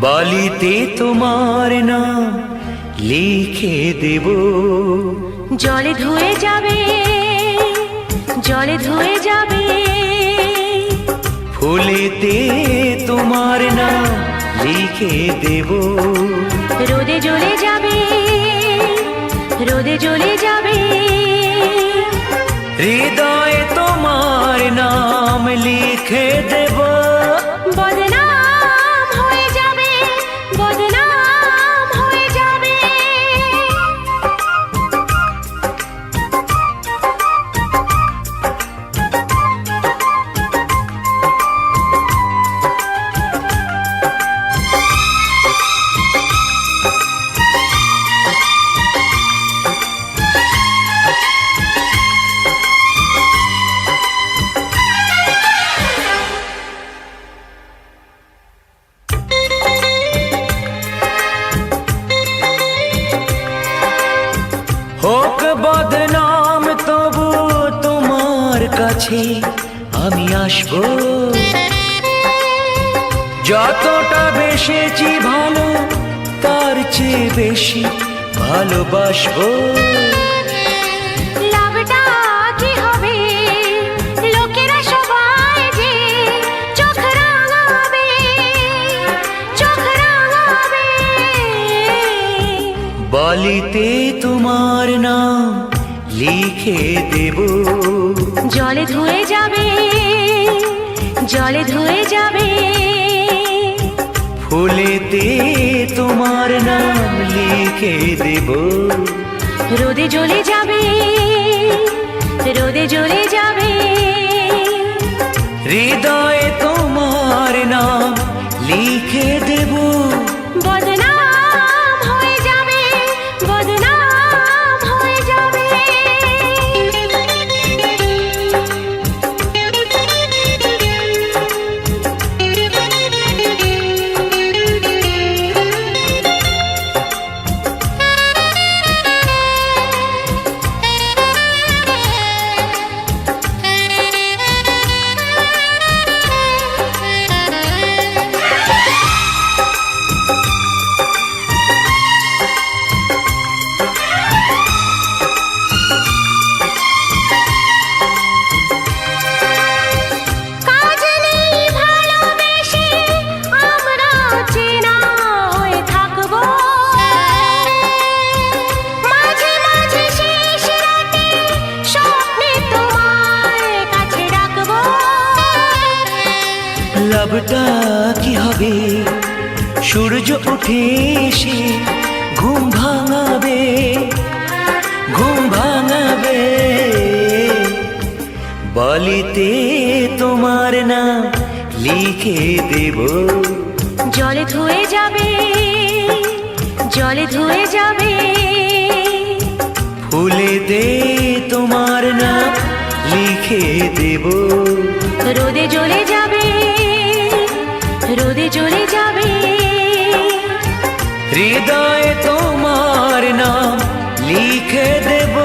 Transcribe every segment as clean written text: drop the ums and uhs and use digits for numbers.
বালিতে তোমার নাম লিখে দেব, জলে ধুয়ে যাবে, জলে ধুয়ে যাবে। ফুলেতে তোমার নাম লিখে দেব, রোদে জ্বলে যাবে, রোদে জ্বলে যাবে। হৃদয়ে তোমার নাম লিখে দেব, বদনাম হয়ে যাবে, বদনাম হয়ে যাবে। হোক বদনাম তবু তোমার কাছে আমি আসবো। যতটা বেসেছি ভালো তার চেয়ে বেশি ভালোবাসবো। লাভটা কি হবে, লোকেরা সবাই যে চোখ রাঙাবে, চোখ রাঙাবে। বালিতে তোমার নাম লিখে দেব, জলে ধুয়ে যাবে, জলে ধুয়ে যাবে। ফুলেতে তোমার নাম লিখে দেব, রোদে জ্বলে যাবে, রোদে জ্বলে যাবে। হৃদয়ে তোমার নাম লিখে দেব, বদনাম হয়ে যাবে, বদনাম হয়ে যাবে। কাজ নেই ভালোবেসে আমরা চেনা হয়ে থাকবো, মাঝে মাঝে শেষ রাতে স্বপ্নে তোমার কাছে ডাকবো। লাভটা কি হবে, সূর্য উঠে এসে ঘুম ভাঙাবে, ঘুম ভাঙাবে। বালিতে তোমার নাম লিখে দেব, জলে ধুয়ে যাবে, জলে ধুয়ে যাবে। ফুলেতে তোমার নাম লিখে দেব, রোদে জ্বলে যাবে, রোদে জ্বলে যাবে। হৃদয়ে তোমার নাম লিখে দেব,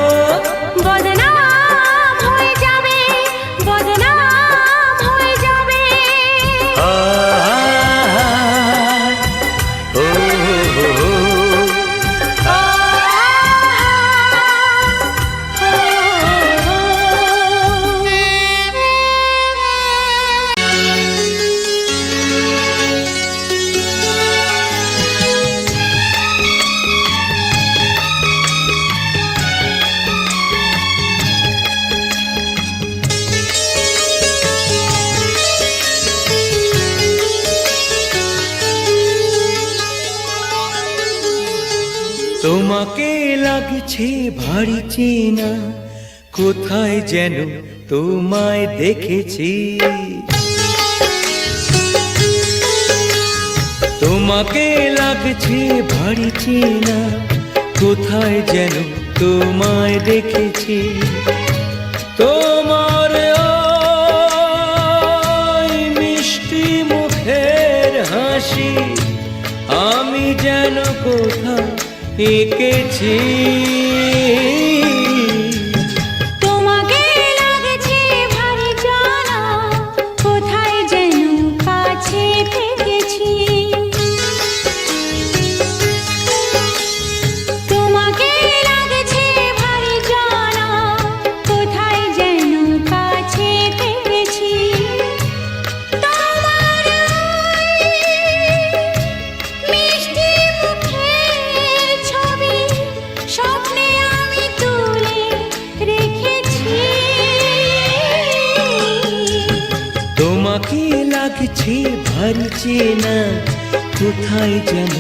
বদনাম হয়ে যাবে, বদনাম হয়ে যাবে। ও তোমাকে লাগছে ভারী চেনা, কোথায় যেন তোমায় দেখেছি। তোমাকে লাগছে ভারী চেনা, কোথায় যেন তোমায় দেখেছি। তোমার ওই মিষ্টি মুখের হাসি আমি যেন কোথাও এঁকেছি। তোমাকে লাগছে ভারী জানা, কোথায় যেন কাছে থেকেছি। লাগছে ভারী চেনা, কোথায় যেন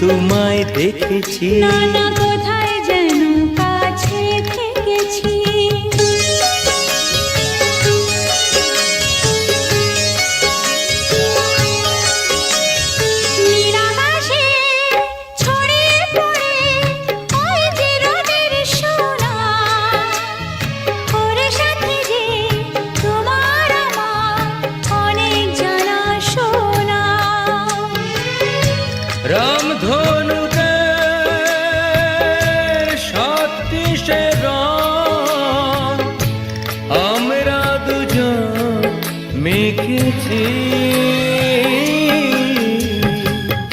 তোমায় দেখেছি। না না কোথায় যেন কাছে থেকেছি। নীলাকাশে ছড়িয়ে পড়ে ওই যে রোদের সোনা, ওর সাথে যে তোমার আমার অনেক জানা শোনা। রামধনুতে সাতটিশে রং আমরা দুজন মেখেছি।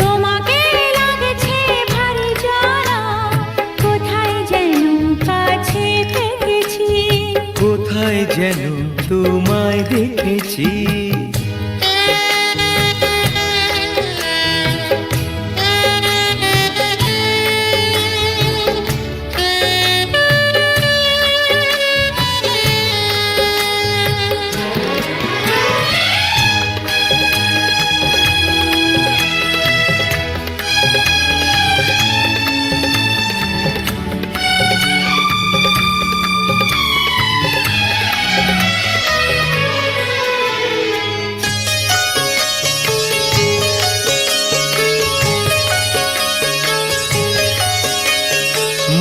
তোমাকে লাগছে ভারী জানা, কোথায় যেন কাছে থেকেছি। কোথায় যেন তোমায় দেখেছি।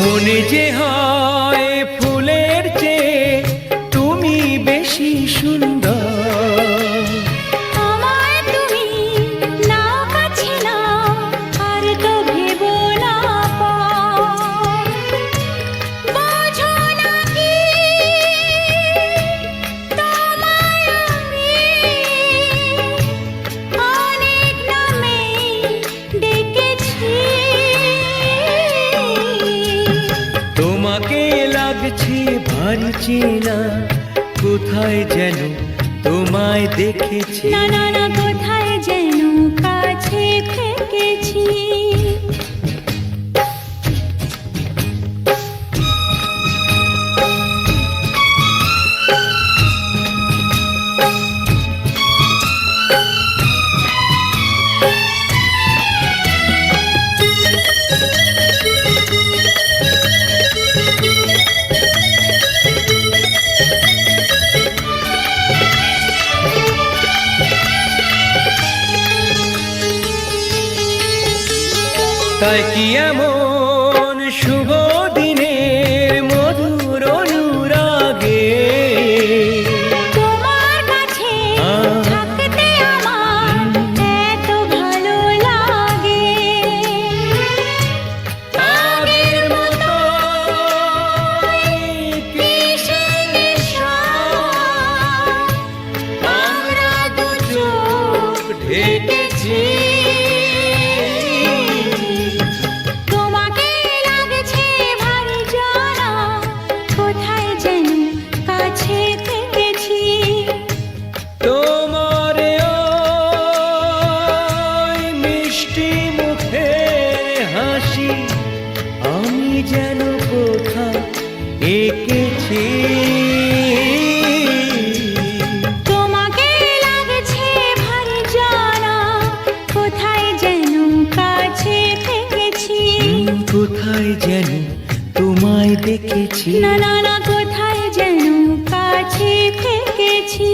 মনে যে হয় ফুলের চেয়ে তুমি বেশি সুন্দর। আমায় তুমি নাও কাছে নাও, আর তো ভেবো না পর। বোঝো না কি তোমায় আমি অনেক নামে ডেকেছি। তোমাকে লাগছে ভারী চেনা, কোথায় যেন তোমায় দেখেছি। না না না কোথায় যেন কাছে থেকেছি। তাই কি এমন শুভ দিনের মধুর অনুরাগে তোমার কাছে থাকতে আমার এত ভালো লাগে। আগের মতো কিসের নেশা, আমরা দু চোখ ঢেকেছি। তোমাকে লাগছে ভারী জানা, কোথায় যেন কাছে থেকেছি। তোমার ওই মিষ্টি মুখের হাসি আমি যেন কোথায় এঁকেছি। তোমাকে লাগছে ভারী জানা, কোথায় যেন কাছে থেকেছি। কোথায় যেন তোমায় দেখেছি। না না না কোথায় যেন কাছে থেকেছি।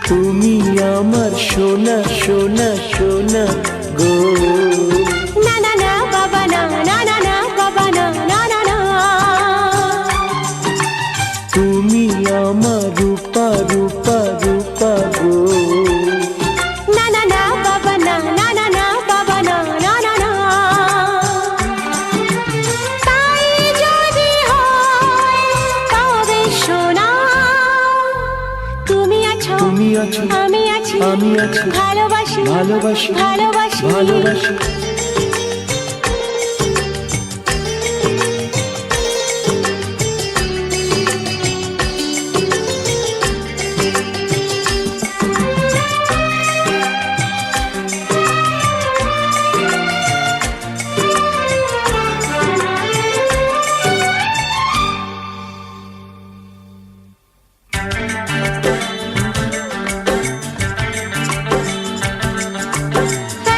তুমি আমার সোনা সোনা সোনা গো। না না না বাবা না, না না না বাবা না, না না না। তুমি আমার রূপা রূপা রূপা গো। না না না বাবা না, না না না বাবা না, না না না। তাই যদি হয় তবে সোনা, তুমি আছো, তুমি আছো, আমি আছি, আমি আছি, ভালোবাসি ভালোবাসি, ভালোবাসি ভালোবাসি।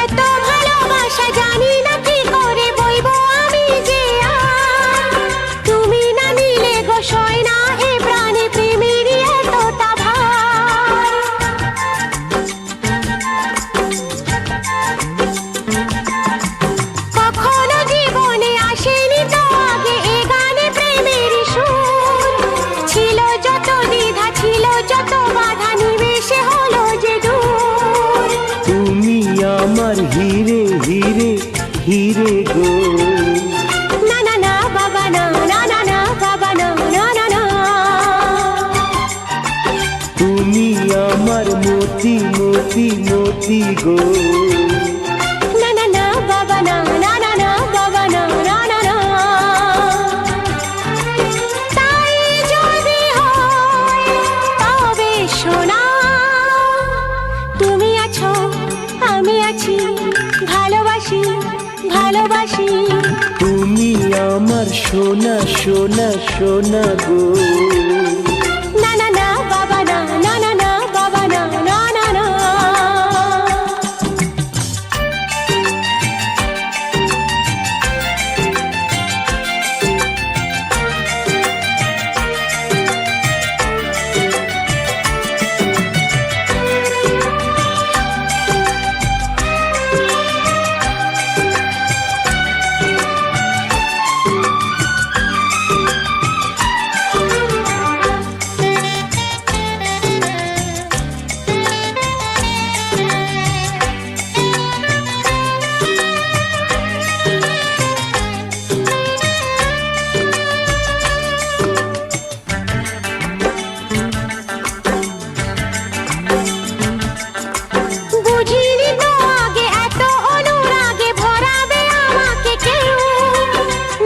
এত ভালোবাসা জানি না কি করে বইবো আমি যে আর। তুমি না নিলে গো সয় না এ প্রাণে প্রেমেরই এতটা ভার। কখনো জীবনে আসেনি তো আগে এ গানে প্রেমেরই সুর। ছিল যত দ্বিধা, ছিল যত বাধা, নিমেষে হলো যে দূর। তুমি আমার হিরে হিরে হিরে গো। না না না বাবা না, না না না বাবা না, না না না। তুমি আমার মতি মতি মতি গো। না না না বাবা না, না না না বাবা না, না না না। তাই যদি হয় তবে সোনা, তুমি আছো, আমি আছি, ভালোবাসি ভালোবাসি। তুমি আমার সোনা সোনা সোনা গো। না না না বাবা না, না না না বাবা না, না না না। বুঝিনি তো আগে এত অনুরাগে ভরাবে আমাকে কেউ।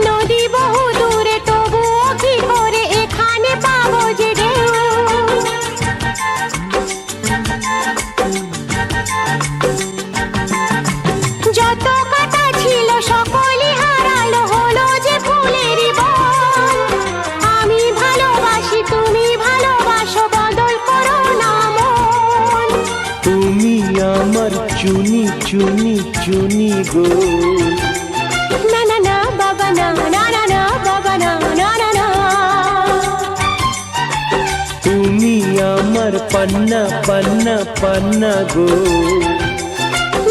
নদী বহু দূরে তবুও কি করে এখানে পাবো যে ঢেউ। যত কথা ছিল সকলই হারালো, হলো যে ফুলেরই বন। আমি ভালোবাসি, তুমি ভালোবাসো, বদল করো না মন। তুমি আমার চুনি চুনি চুনি গো। না না না বাবা না, না না না বাবা না, না না না। তুমি আমার পান্না পান্না পান্না গো।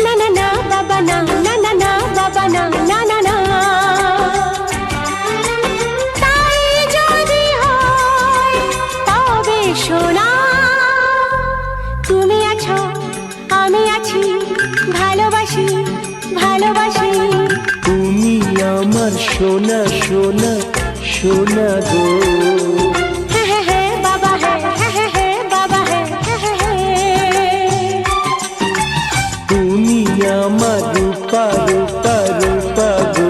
না না না বাবা না, না না না বাবা না, না না না। তাই যদি হয় তবে সোনা, তুমি আছো, আমি আছি, ভালোবাসি ভালোবাসি। তুমি আমার সোনা সোনা সোনা গো। হ্যাঁ হ্যাঁ হ্যাঁ বাবা হ্যাঁ, হ্যাঁ হ্যাঁ হ্যাঁ বাবা হ্যাঁ, হ্যাঁ হ্যাঁ হ্যাঁ। তুমি আমার রূপা রূপা রূপা গো।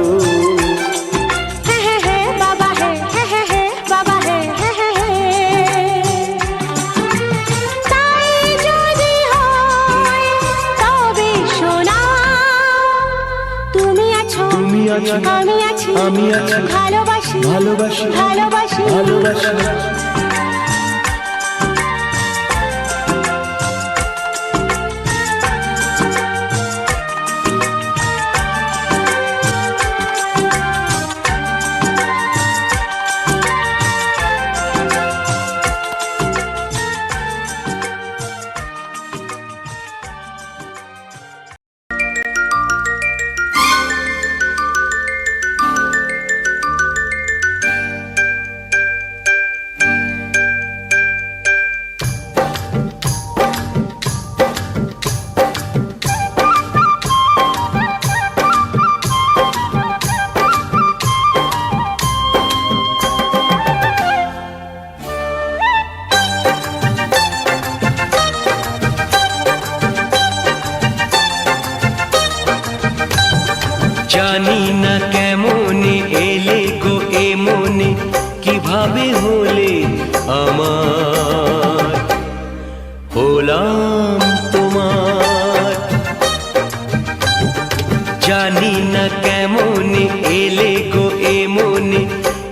হ্যাঁ হ্যাঁ হ্যাঁ বাবা হ্যাঁ, হ্যাঁ হ্যাঁ হ্যাঁ বাবা হ্যাঁ, হ্যাঁ হ্যাঁ হ্যাঁ। তাই যদি হয় তবে সোনা, তুমি আছো, তুমি আছো, আমি আছি, আমি আছি, ভালোবাসি ভালোবাসি, ভালোবাসি ভালোবাসি। জানি না কেমনে এলে গো এ মনে, কিভাবে হলে আমার, হলাম তোমার। জানি না কেমনে এলে গো এ মনে,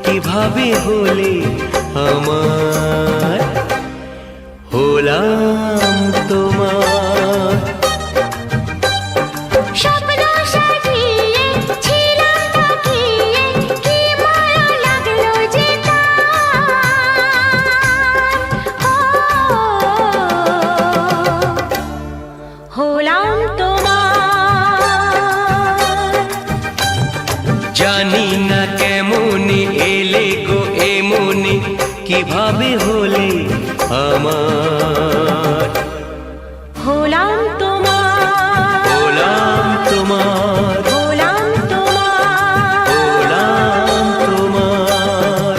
কিভাবে হলে আমার, হলাম তোমার। স্বপ্ন সাজিয়ে ছিলাম তাকিয়ে, কি মায়া লাগলো যে হলাম তোমার। জানি না কেমনে এলে গো এ মনে, কিভাবে হলে আমার, হলাম তোমার। হলাম তোমার, হলাম তোমার। হলাম তোমার।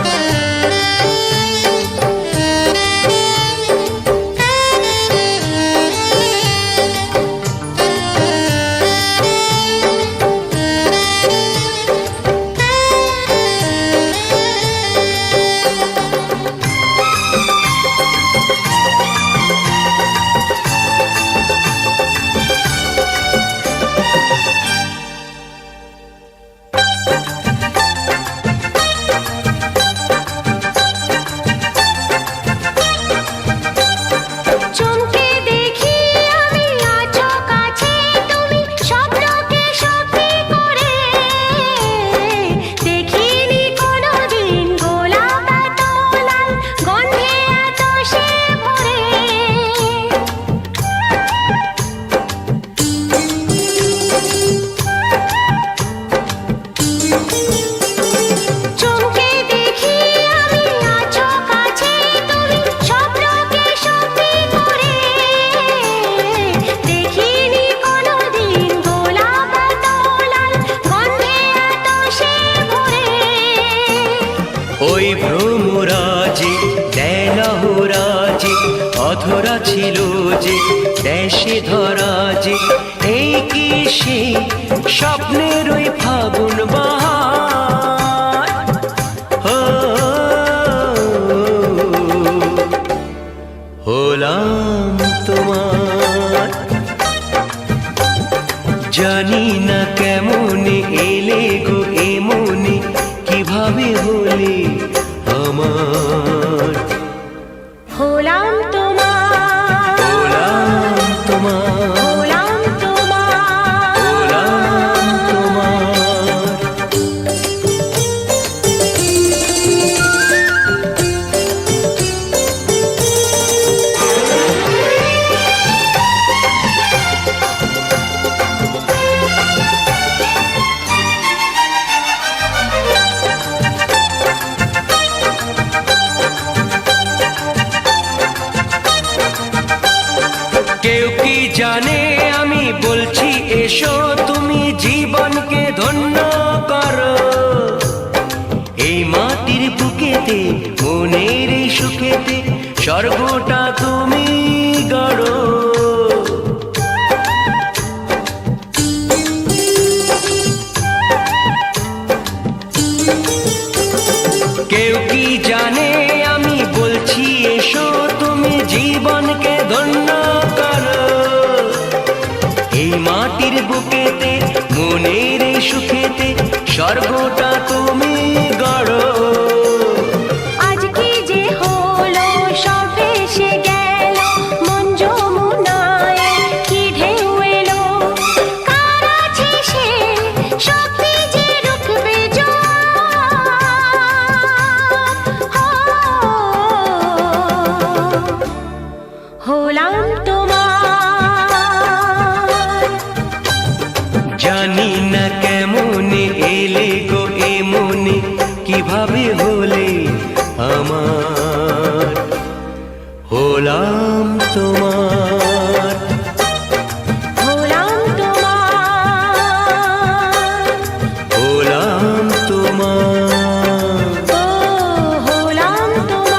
চমকে দেখি আমি আছো কাছে তুমি, স্বপ্নকে সত্যি করে। দেখিনি কোনোদিন গোলাপ এত লাল, গন্ধে এত সে ভরে। চমকে দেখি আমি আছো কাছে তুমি, স্বপ্নকে সত্যি করে। দেখিনি কোনোদিন গোলাপ এত লাল, গন্ধে এত সে ভরে। ওই ভ্রমরাজে দেলহরাজে অধরা ছিল যে, দেশে ধরা যে, এই কি সে স্বপ্নের ওই ফাগুন বাহার, ও, হলাম তোমার। জানি না কেমনে এলে গো এ মনে, কিভাবে হলে আমার, হলাম তোমার। হলাম তোমার, হলাম তোমার। হলাম তোমার। কেউ কি জানে আমি বলছি এসো, তুমি জীবনকে ধন্য করো। এই মাটির বুকেতে মনের এই সুখেতে, স্বর্গটা তুমি গড়ো। কেউ কি জানে আমি বলছি এসো, তুমি জীবনকে ধন্য করো। এই মাটির বুকেতে মনের এই সুখেতে, স্বর্গটা তুমি গড়ো। আজ কি যে হলো সব ভেসে গেল, মন যমুনায় কি ঢেউ এলো। কার আছে সে শক্তি যে রুখবে জোয়ার। হলাম তোমার। জানি না কেমনে এলে গো এ মনে, কিভাবে হলে আমার, হলাম তোমার। হলাম তোমার। হলাম তোমার। ও হলাম তোমার।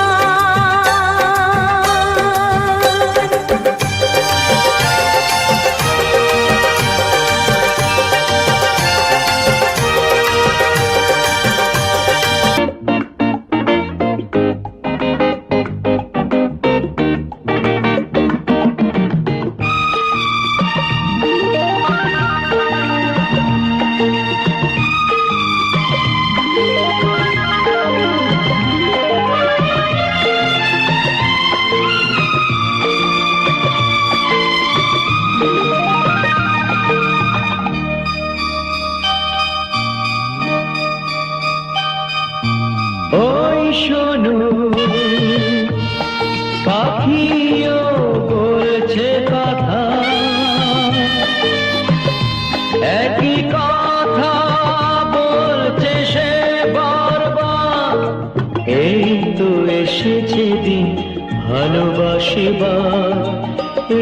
ভালোবাসিবার,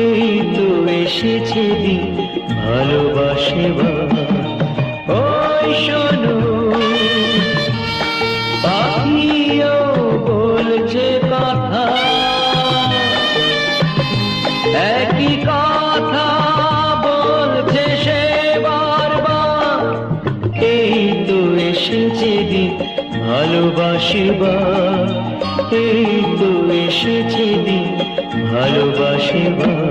এই তো এসেছে দিন ভালোবাসিবার। ওই শোনো পাখিও বলছে কথা, একই কথা বলছে সে বারবার, এই তো এসেছে দিন ভালোবাসিবার, এই তো এসেছে দিন ভালোবাসিবার।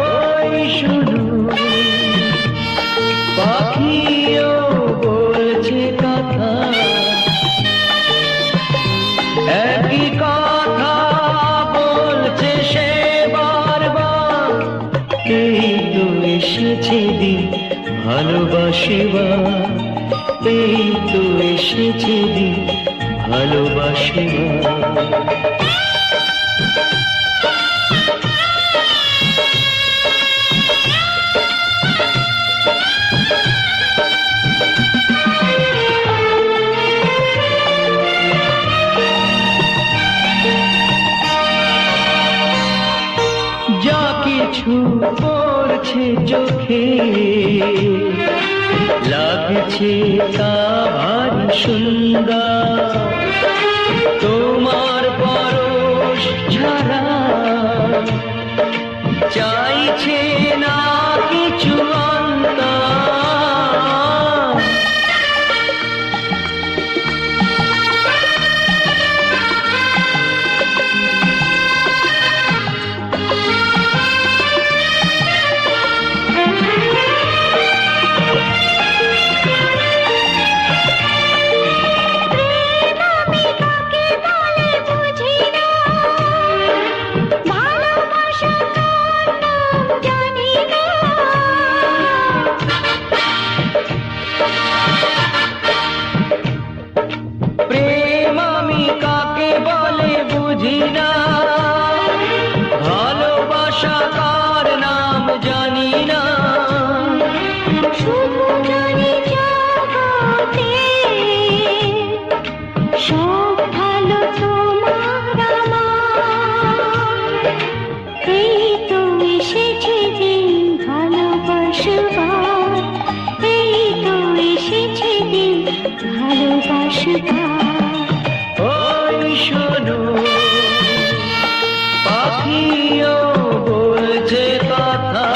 ওই শুনো পাখিও বলছে কথা, একই কথা বলছে সে বারবার, এই তো এসেছে দিন ভালোবাসিবার, এই তো এসেছে দিন ভালোবাসিবার। যা কিছু পড়ছে চোখে লাগছে তা ভারী সুন্দর, তোমার পরশ ছাড়া চাইছে না কিছু অন্তর। প্রেম আমি কাকে বলে বুঝি না, ভালোবাসা কার নাম জানি না, শুধু জানি জগতে সব ভালো তোমার আমার, এই তো এসেছে দিন ভালোবাসবার, এই তো এসেছে দিন ভালোবাসবার। ওই শোনো পাখিও বলছে কথা,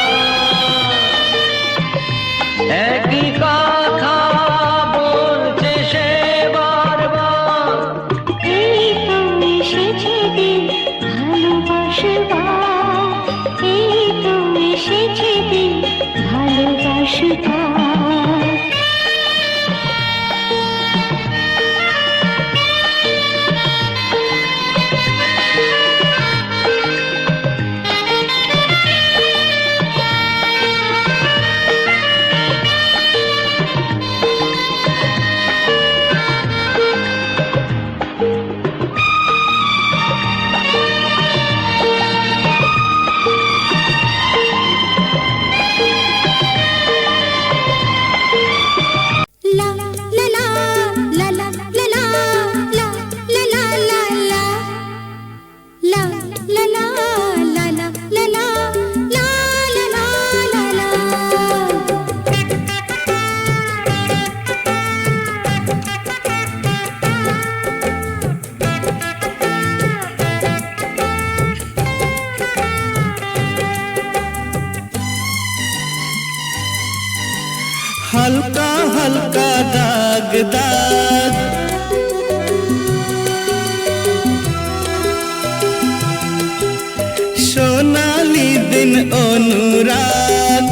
একই কথা বলছে সে বারবার, এই তো এসেছে দিন ভালোবাসবার, এই তো এসেছে দিন ভালোবাসবার। হালকা দাগ দাগ, সোনালি দিন অনুরাগ,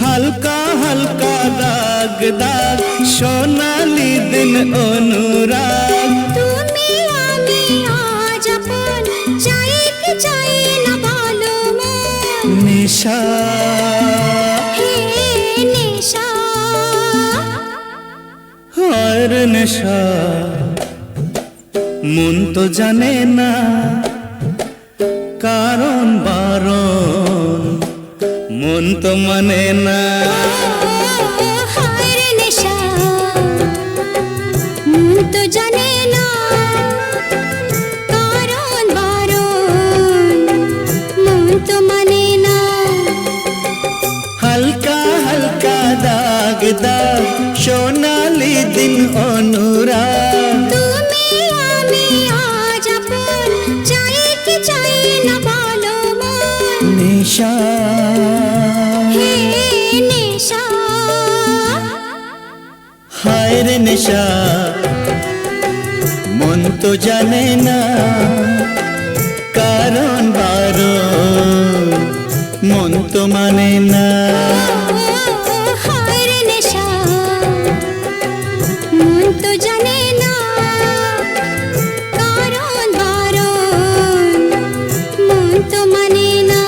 হালকা হালকা দাগ দাগ, সোনালি দিন অনুরাগ। তুমি আমি আজ আপন, চাই কি চাই না বলো মন। নেশা হে নেশা, আর নেশা, মন তো জানে না কারণ বারণ, মন তো মানে না। হায় রে নেশা, মন তো জানে না কারণ বারণ, মন তো মানে না। হালকা হালকা দাগ দাগ, সোনালি দিন অনুরাগ। তুমি আমি আজ আপন, চাই কি চাই না বলো মন। নেশা হে নেশা, হায় রে নেশা, মন তো জানে না কারণ বারণ, মন তো মানে না। হায় রে নেশা, মন তো জানে না কারণ বারণ, মন তো মানে না।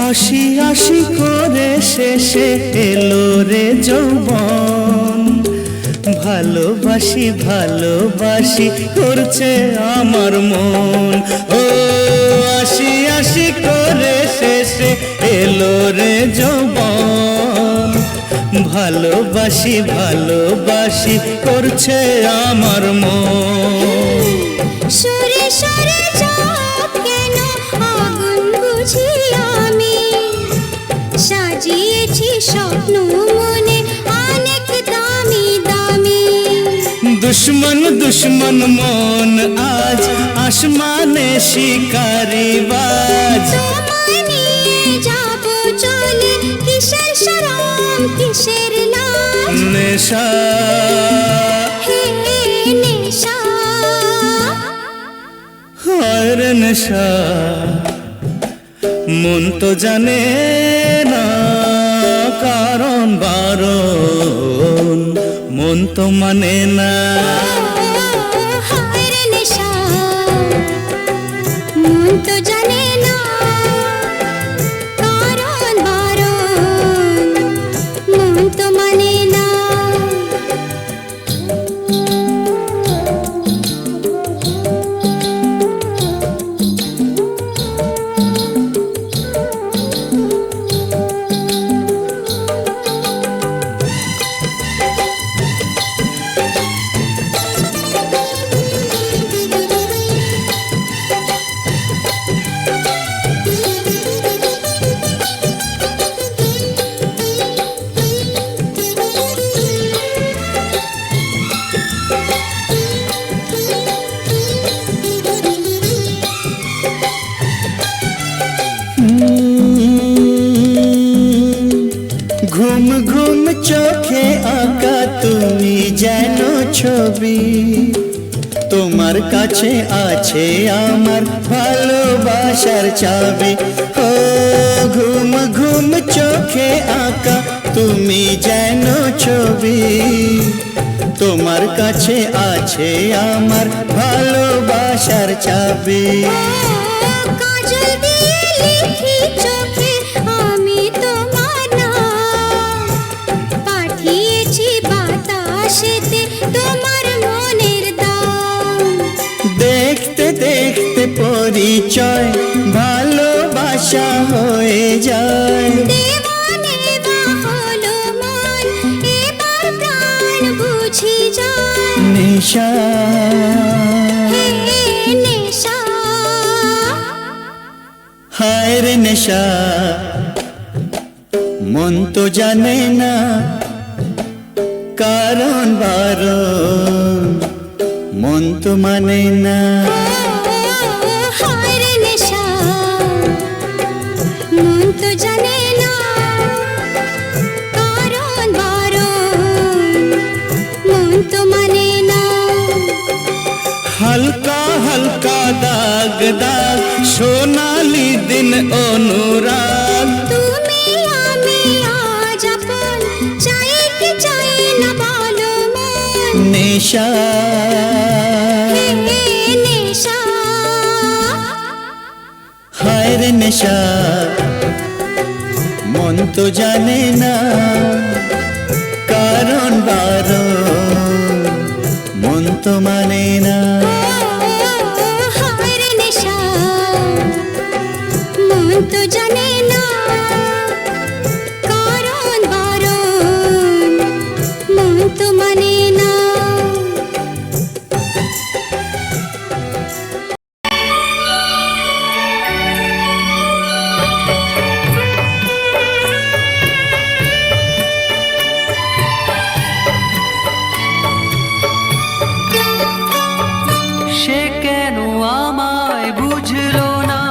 আশি আশি করে শেষে এলো রে যৌবন, ভালোবাসি ভালোবাসি করছে আমার মন। ও আশি আশি করে শেষে এলো রে যৌবন, ভালোবাসি ভালোবাসি করছে আমার মন। সরে সরে যাও কেন আগুন বুঝি আমি, সাজিয়েছি স্বপ্ন মনে অনেক দামি দামি। দুশ্মন দুশ্মন মন আজ আসমানে শিকারি বাজ, তোমায় নিয়ে যাব চলে কিসের শরম কিসের লাজ। নেশা হে নেশা, হায় রে নেশা, মন তো জানে না কারণ বারণ, মন তো মানে না। হায় রে নেশা, মন তো জানে না কারণ বারণ, মন তো মানে না। ঘুম ঘুম চোখে আঁকা তুমি যেন ছবি, তোমার কাছে আছে আমার ভালোবাসার চাবি। ও ঘুম ঘুম চোখে আঁকা তুমি যেন ছবি, তোমার কাছে আছে আমার ভালোবাসার চাবি। কাজল দিয়ে লিখি চোখে আমি তোমার নাম, পরিচয় ভালোবাসা হয়ে যায়। দেওয়ানে বা হলো মন, এবার প্রাণ বুঝি যায়। নেশা হে নেশা, হায় রে নেশা, মন তো জানে না কারণ বারণ, মন তো মানে না। হায় রে নেশা, মন তো জানে না কারণ বারণ, মন তো মানে না। হালকা হালকা দাগ দাগ সোনালি দিন অনুরাগ, তুমি আমি আজ আপন, চাই কি চাই না বলো মন। নেশা হে নেশা, হায় রে নেশা, মন তো জানে না কারণ বারণ, মন তো মানে না। হায় রে নেশা, মন তো জানে না কারণ বারণ, মন তো মানে না। সে কেন আমায় বুঝলো না,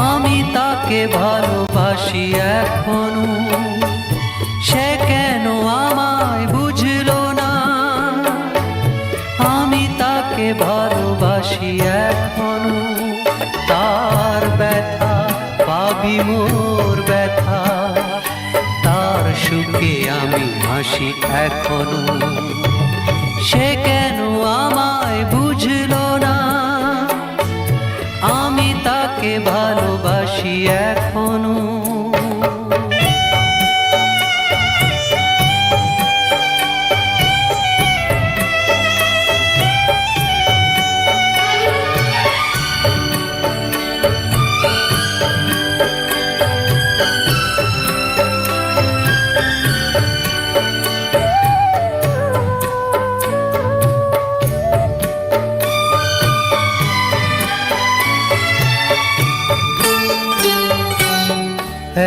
আমি তাকে ভালোবাসি এখনো। সে কেন আমায় বুঝলো না, আমি তাকে ভালোবাসি এখনো। তার ব্যথা পাবি মোর ব্যথা, তার সুখে আমি হাসি এখনো। সে কেন আমায় বুঝলো না, আমি তাকে ভালোবাসি এখনো।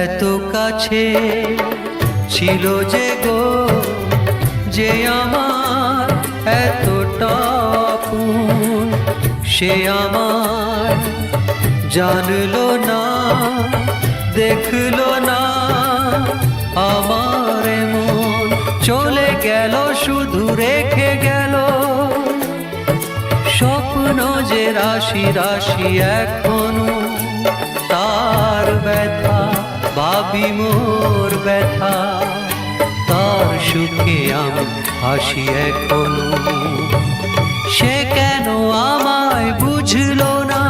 এত কাছে ছিল যে গো, যে আমার এতটা আপন। সে আমার জানলো না, দেখলো না আমার মন। চলে গেল শুধু রেখে গেল স্বপ্ন যে রাশি রাশি এখনো। তার ব্যথা ভাবি মোর ব্যথা, তার সুখে আমি হাসি এখনো। সে কেন আমায় বুঝলো না,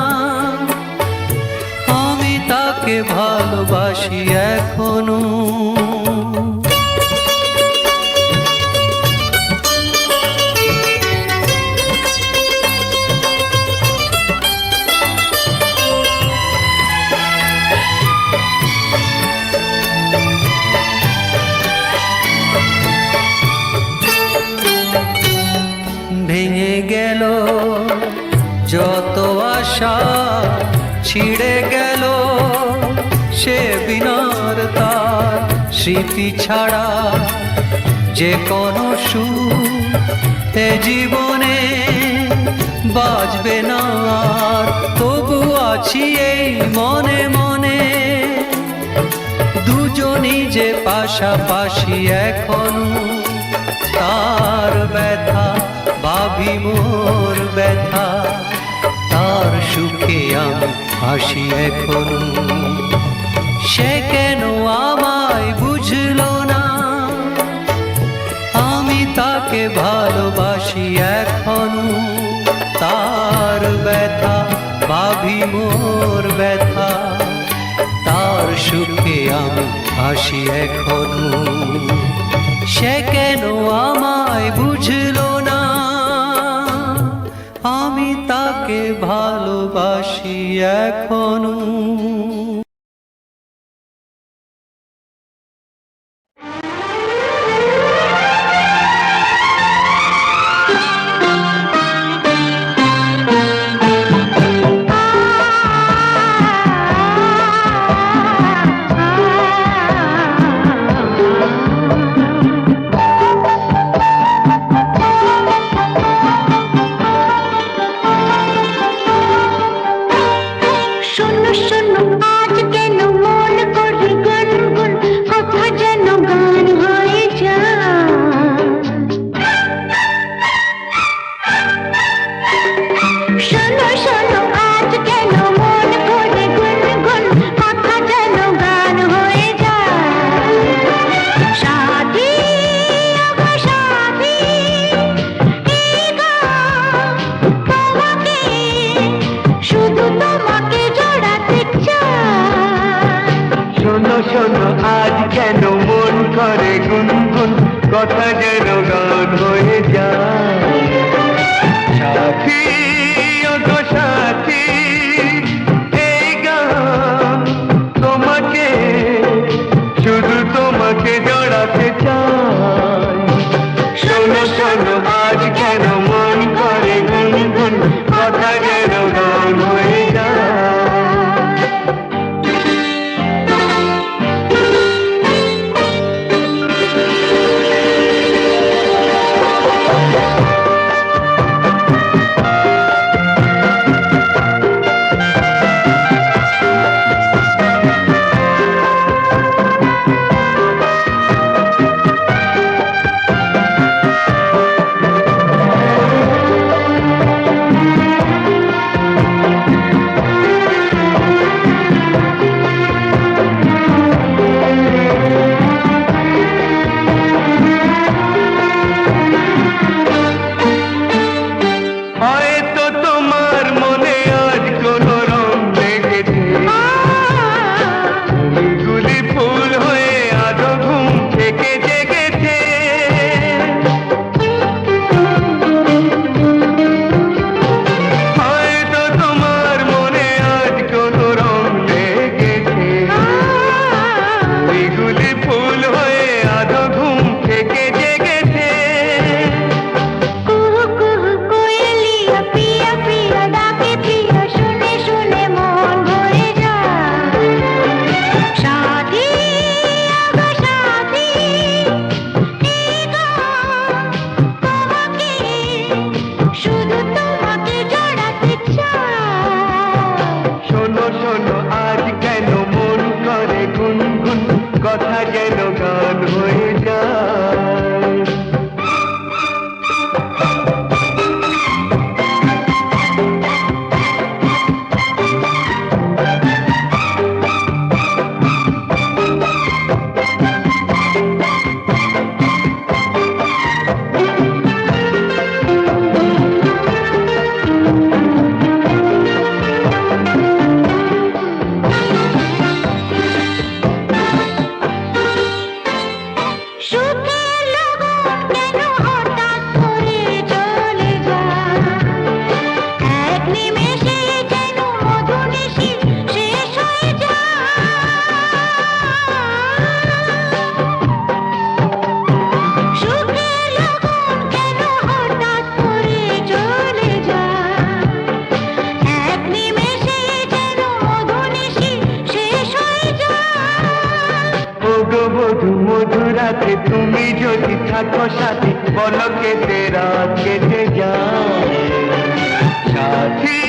আমি তাকে ভালোবাসি এখনো। ভেঙে গেল যত আশা, ছিঁড়ে গেল সে বিনার তার। স্মৃতি ছাড়া যে কোনো সুখ এ জীবনে বাজবে না আর। তবু আছি এই মনে মনে, দুজনই যে পাশাপাশি এখনো। তার ব্যথা ভাবি মোর ব্যথা, তার সুখে আমি হাসি এখনো। সে কেন আমায় বুঝলো না, আমি তাকে ভালোবাসি এখনো। তার ব্যথা ভাবি মোর ব্যথা, তার সুখে আমি হাসি এখনো। সে কেন আমায় বুঝলো না, আমি তাকে তাকে ভালোবাসি এখনো। শোনো শোনো আজ কেন মন করে গুনগুন কথা যেন গান হয়ে যায়। শোনো শোনো আজ কেন মন করে গুনগুন কথা যেন গান হয়ে যায়। সাথী আমার সাথী এই গান তোমাকে শুধু তোমাকে জড়াতে চায়। শোনো শোনো আজ কেন মন করে গুনগুন কথা যেন গান হয়ে যায়। সাথী ও গো সাথী এই গান তোমাকে শুধু তোমাকে জড়াতে চাই। শোনো শোনো আজ কেন মন করে গুনগুন কথা যেন গান হয়ে যায়। হয়তো তোমার মনে আজ কোনো রং লেগেছে, গুলি ফুল হয়ে আজও ঘুম থেকে জেগেছে। হয়তো তোমার মনে আজ কোনো রং লেগেছে, গুলি ফুল হয়ে আজও ঘুম থেকে জেগেছে। কুহু কুহু কোয়েলিয়া প্রিয়া প্রিয়া ডাকে প্রিয়া শুনে শুনে মন ভরে যায়। সাথী আমার সাথী এই গান তোমাকে শুধু তোমাকে জড়াতে চায়। শোনো শোনো আজ কেন মন করে গুনগুন কথা যেন গান হয়ে যায়। সুখের লগন কেন হঠাৎ করে চলে যায়। এক নিমেষে যেন মধুনিশি শেষ হয়ে যায়। সুখের লগন কেন হঠাৎ করে চলে যায়। এক নিমেষে যেন মধুনিশি শেষ হয়ে যায়। ও গো বধূ মধুরাতে তুমি যদি থাকো সাথে বলো কেটে রাত কেটে যায়। সাথী